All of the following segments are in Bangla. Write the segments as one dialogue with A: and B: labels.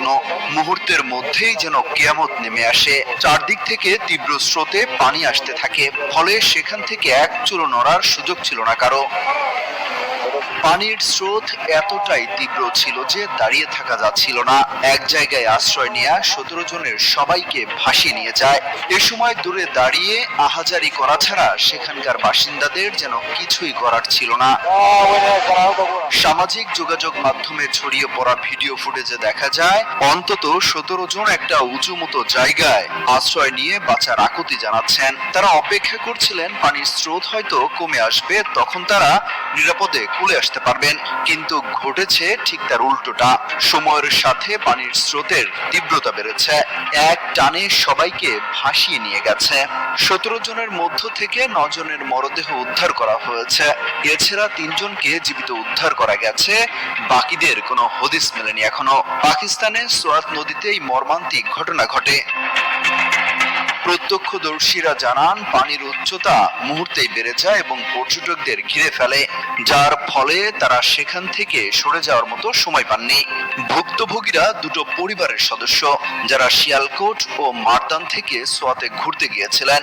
A: এখনো। মুহূর্তের মধ্যেই যেন কিয়ামত নেমে আসে। চারদিক থেকে তীব্র স্রোতে পানি আসতে থাকে, ফলে সেখান থেকে এক চুলো নড়ার সুযোগ ছিল না কারো। পানির স্রোত এতটাই তীব্র ছিল যে দাঁড়িয়ে থাকা যাচ্ছিল না। এক জায়গায় আশ্রয় নেয়া 17 জনের সবাইকে ভাসিয়ে নিয়ে যায়। এ সময় দূরে দাঁড়িয়ে আহাজারি করা ছাড়া সেখানকার বাসিন্দাদের যেন কিছুই করার ছিল না। সামাজিক যোগাযোগ মাধ্যমে ছড়িয়ে পড়া ভিডিও ফুটেজে দেখা যায় অন্তত 17 জন একটা উঁচু মতো জায়গায় আশ্রয় নিয়ে বাঁচার আকুতি জানাচ্ছেন। তারা অপেক্ষা করছিলেন পানির স্রোত হয়তো কমে আসবে, তখন তারা নিরাপদে কুলে আসতে পারবেন। কিন্তু ঘটেছে ঠিক তার উল্টোটা। সময়ের সাথে পানির স্রোতের তীব্রতা বেড়েছে, এক টানে সবাইকে ভাসিয়ে নিয়ে গেছে। 17 জনের মধ্য থেকে 9 জনের মরদেহ উদ্ধার করা হয়েছে। এছাড়া 3 জনকে জীবিত উদ্ধার করা গেছে, বাকিদের কোনো হদিস মেলেনি এখনো। পাকিস্তানের সোয়াত নদীতে এই মর্মান্তিক ঘটনা ঘটে। প্রত্যক্ষদর্শীরা জানান পানির উচ্চতা মুহূর্তেই বেড়ে যায় এবং পর্যটকদের ঘিরে ফেলে, যার ফলে তারা সেখান থেকে সরে যাওয়ার মতো সময় পাননি। ভুক্তভোগীরা দুটো পরিবারের সদস্য, যারা শিয়ালকোট ও মারদান থেকে সোয়াতে ঘুরতে গিয়েছিলেন।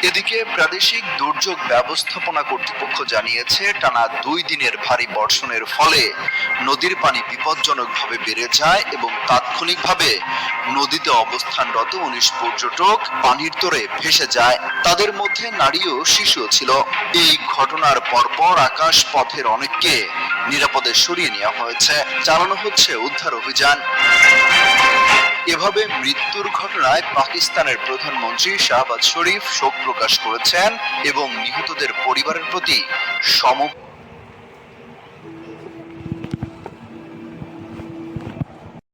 A: এদিকে প্রাদেশিক দুর্যোগ ব্যবস্থাপনা কর্তৃপক্ষ জানিয়েছে টানা 2 দিনের ভারী বর্ষণের ফলে নদীর পানি বিপজ্জনকভাবে বেড়ে যায় এবং তাৎক্ষণিকভাবে নদীতে অবস্থানরত 19 পর্যটক পানির তোরে ভেসে যায়। তাদের মধ্যে নারী ও শিশুও ছিল। এই ঘটনার পরপর আকাশ পথের অনেককে নিরাপদে সরিয়ে নেওয়া হয়েছে, চালানো হচ্ছে উদ্ধার অভিযান। এভাবে মৃত্যুর ঘটনায় পাকিস্তানের প্রধানমন্ত্রী শাহবাজ শরীফ শোক প্রকাশ করেছেন এবং নিহতদের পরিবারের প্রতি সমবেদনা